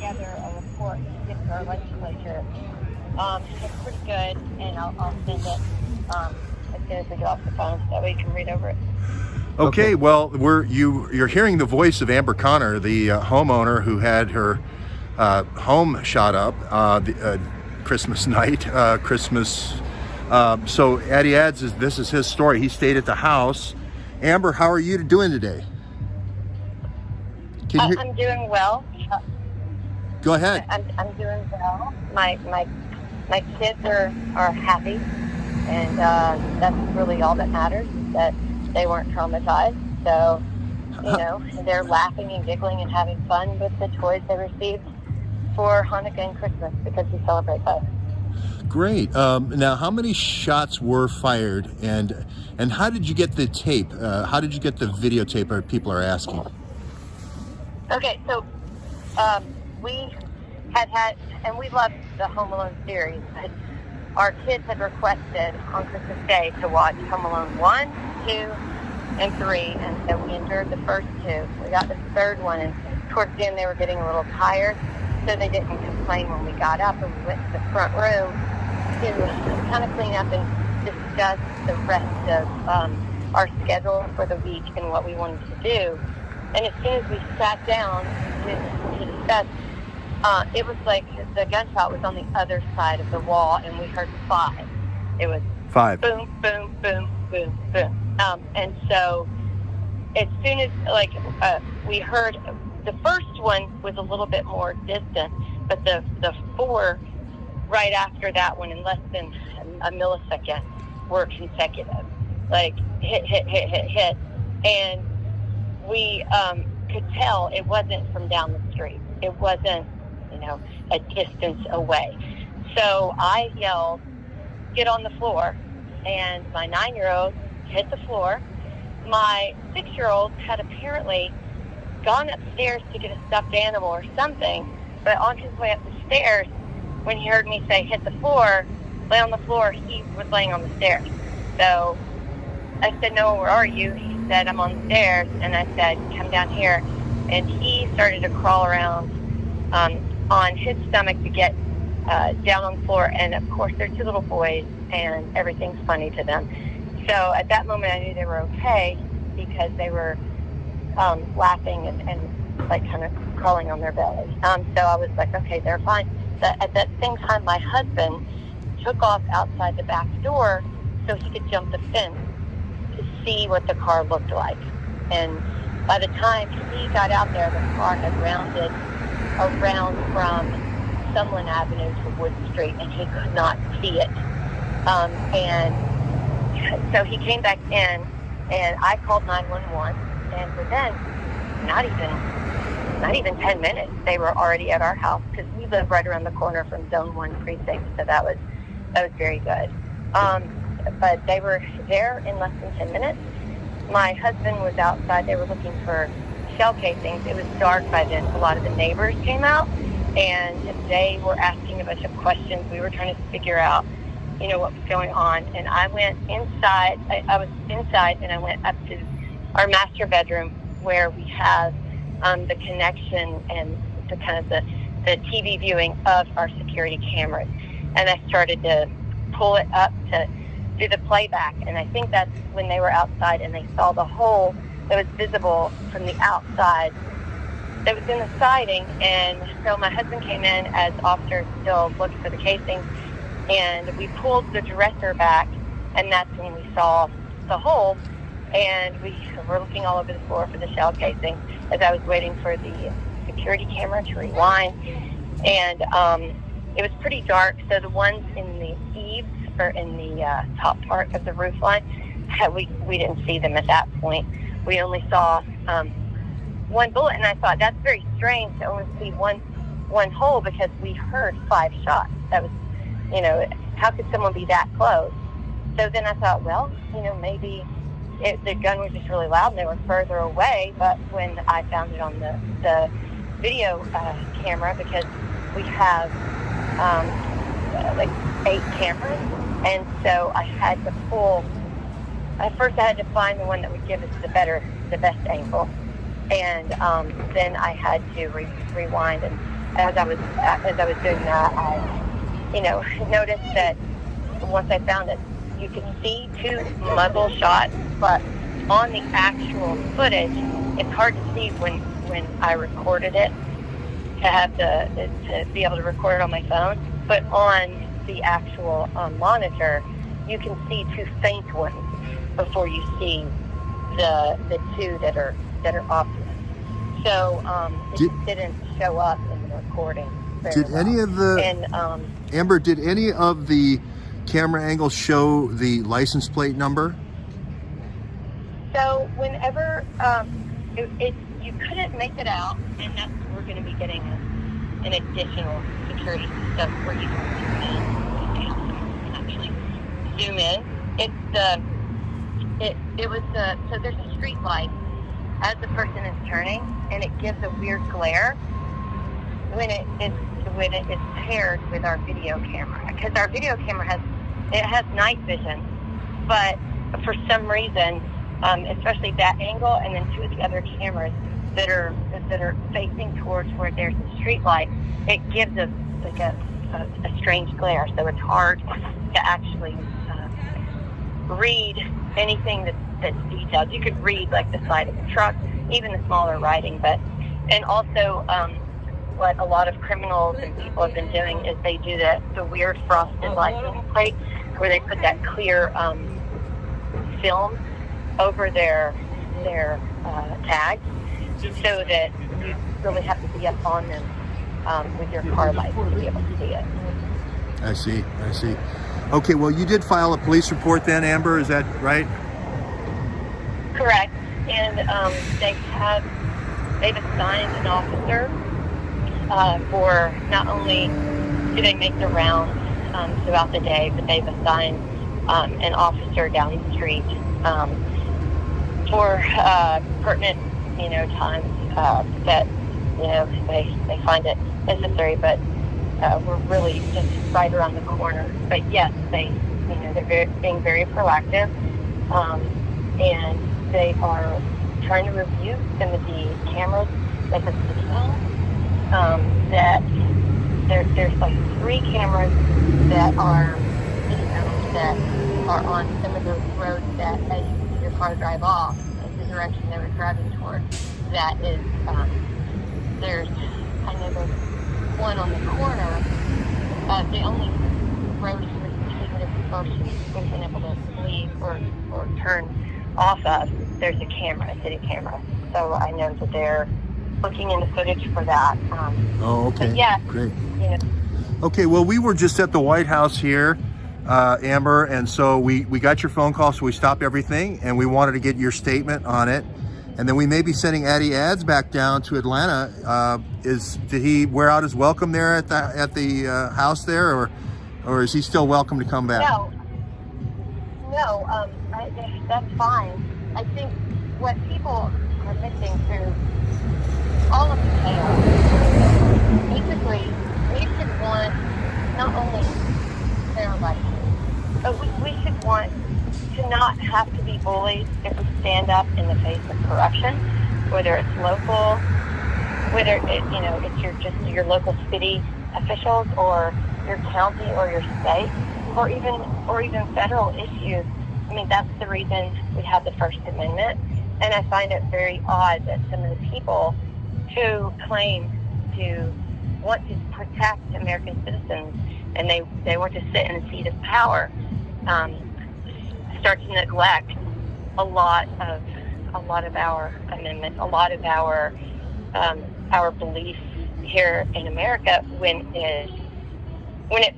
together a report to give to our legislature. It's pretty good, and I'll send it as soon as we get off the phone, so that way you can read over it. Okay, well, you're hearing the voice of Amber Connor, the homeowner who had her home shot up Christmas night. So Addy adds, this is his story. He stayed at the house. Amber, how are you doing today? I'm doing well. Go ahead. I'm doing well. My kids are happy, and that's really all that matters, is that they weren't traumatized. So, they're laughing and giggling and having fun with the toys they received for Hanukkah and Christmas, because we celebrate both. Great. Now, how many shots were fired, and how did you get the tape? How did you get the videotape? People are asking. Okay, so we had, and we loved the Home Alone series, but our kids had requested on Christmas Day to watch Home Alone 1, 2, and 3, and so we endured the first two. We got the third one, and towards the end they were getting a little tired, so they didn't complain when we got up, and we went to the front room to kind of clean up and discuss the rest of our schedule for the week and what we wanted to do. And as soon as we sat down to discuss, it was like the gunshot was on the other side of the wall, and we heard 5. It was 5. Boom, boom, boom, boom, boom. And so as soon as we heard, the first one was a little bit more distant, but the 4 right after that one, in less than a millisecond, were consecutive. Like hit, hit, hit, hit, hit. And we could tell it wasn't from down the street. It wasn't, a distance away. So I yelled, "Get on the floor." And my 9-year-old hit the floor. My 6-year-old had apparently gone upstairs to get a stuffed animal or something, but on his way up the stairs, when he heard me say, "Hit the floor," lay on the floor, he was laying on the stairs. So I said, "No, where are you?" He said, "I'm on the stairs." And I said, "Come down here." And he started to crawl around on his stomach to get down on the floor. And of course, they're 2 little boys, and everything's funny to them. So at that moment, I knew they were okay, because they were laughing and like kind of crawling on their belly. So I was like, okay, they're fine. But at that same time, my husband took off outside the back door so he could jump the fence to see what the car looked like. And by the time he got out there, the car had rounded around from Sumlin Avenue to Wood Street, and he could not see it. And so he came back in, and I called 911, and within not even 10 minutes, they were already at our house, because we live right around the corner from Zone 1 precinct, so that was very good. But they were there in less than 10 minutes. My husband was outside. They were looking for shell casings. It was dark by then. A lot of the neighbors came out, and they were asking a bunch of questions. We were trying to figure out, what was going on. And I went inside. I was inside, and I went up to our master bedroom, where we have the connection and the kind of the TV viewing of our security cameras. And I started to pull it up to do the playback. And I think that's when they were outside and they saw the hole that was visible from the outside that was in the siding. And so my husband came in as officers still looking for the casings, and we pulled the dresser back, and that's when we saw the hole. And we were looking all over the floor for the shell casing as I was waiting for the security camera to rewind. And it was pretty dark, so the ones in the eaves, or in the top part of the roof line, we didn't see them at that point. We only saw one bullet, and I thought, that's very strange to only see one hole, because we heard 5 shots. That was, how could someone be that close? So then I thought, well, maybe the gun was just really loud and they were further away. But when I found it on the video camera, because we have like 8 cameras, and so I had to pull. At first, I had to find the one that would give us the best angle, and then I had to rewind and as I was doing that, I noticed that once I found it, you could see 2 muzzle shots, but on the actual footage, it's hard to see when I recorded it, to be able to record it on my phone. But on the actual monitor, you can see 2 faint ones before you see the 2 that are obvious. So it didn't show up in the recording. Did any of the Amber? Did any of the camera angles show the license plate number? So whenever you couldn't make it out, and we're going to be getting an additional security system where you can actually zoom in. So there's a street light as the person is turning, and it gives a weird glare when it is paired with our video camera, because our video camera has night vision, but for some reason, especially that angle, and then 2 of the other cameras that are facing towards where there's a street light, it gives a strange glare. So it's hard to actually read anything that's detailed. You could read like the side of the truck, even the smaller writing, and also what a lot of criminals and people have been doing is they do the weird frosted license plate where they put that clear film over their tags, so that you really have to be up on them with your car license to be able to see it. I see. Okay, well, you did file a police report then, Amber, is that right? Correct. And they've assigned an officer for, not only do they make the rounds throughout the day, but they've assigned an officer down the street for pertinent, times that they find it necessary. But we're really just right around the corner. But yes, they're being very proactive, and they are trying to review some of the cameras at the city hall. That there's like 3 cameras that are on some of those roads that, as you see your car drive off in the direction they were driving towards, that is I know there's one on the corner. The only road even if people would have been able to leave or turn off of, there's a city camera. So I know that they're looking into footage for that. Okay. Yeah. Great. Okay, well, we were just at the White House here, Amber, and so we got your phone call, so we stopped everything, and we wanted to get your statement on it. And then we may be sending Addy Ads back down to Atlanta. Did he wear out his welcome there at the house there, or is he still welcome to come back? No, that's fine. I think what people are missing through all of the chaos, basically, we should want not only fair elections, but we should want to not have to be bullied if we stand up in the face of corruption, whether it's local, whether it's your local city officials or your county or your state, or even federal issues. I mean, that's the reason we have the First Amendment, and I find it very odd that some of the people who claim to want to protect American citizens and they want to sit in a seat of power start to neglect a lot of our amendments, a lot of our beliefs here in America when it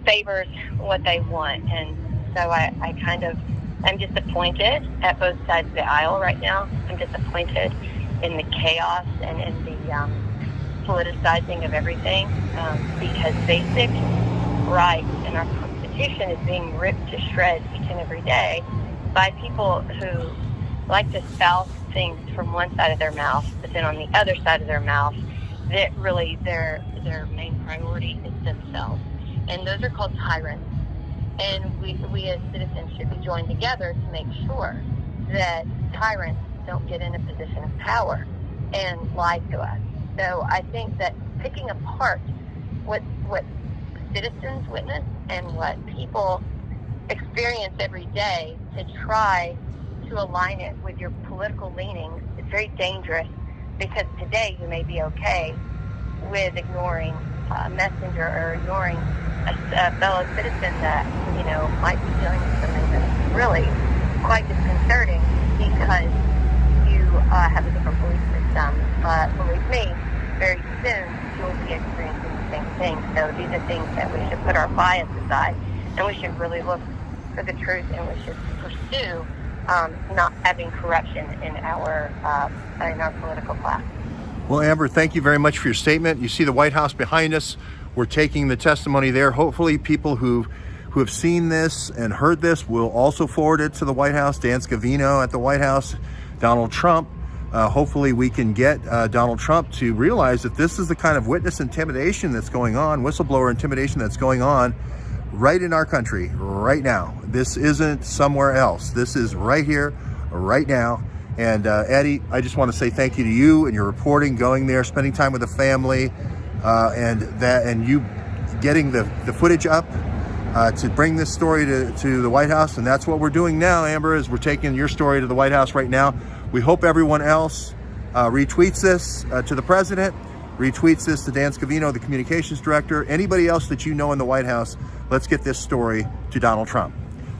favors what they want. And so I'm disappointed at both sides of the aisle right now. I'm disappointed in the chaos and in the politicizing of everything, because basic rights in our Constitution is being ripped to shreds each and every day by people who like to spout things from one side of their mouth, but then on the other side of their mouth, that really their main priority is themselves. And those are called tyrants. And we as citizens should be joined together to make sure that tyrants don't get in a position of power and lie to us. So I think that picking apart what citizens witness and what people experience every day, to try to align it with your political leanings, it's very dangerous, because today you may be okay with ignoring a messenger or ignoring a fellow citizen that, might be dealing with something that's really quite disconcerting because you have a different belief system. But believe me, very soon you'll be experiencing the same thing. So these are things that we should put our bias aside, and we should really look for the truth, and we should pursue not having corruption in our political class. Well, Amber, thank you very much for your statement. You see the White House behind us. We're taking the testimony there. Hopefully people who have seen this and heard this will also forward it to the White House. Dan Scavino at the White House, Donald Trump. Hopefully we can get Donald Trump to realize that this is the kind of witness intimidation that's going on, whistleblower intimidation that's going on right in our country right now. This isn't somewhere else. This is right here, right now. And Addy, I just want to say thank you to you and your reporting, going there, spending time with the family, and you getting the footage up to bring this story to the White House. And that's what we're doing now, Amber, is we're taking your story to the White House right now. We hope everyone else retweets this to the president, retweets this to Dan Scavino, the communications director, anybody else that you know in the White House. Let's get this story to Donald Trump.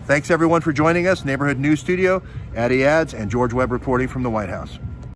Thanks everyone for joining us. Neighborhood News Studio, Addy Ads, and George Webb reporting from the White House.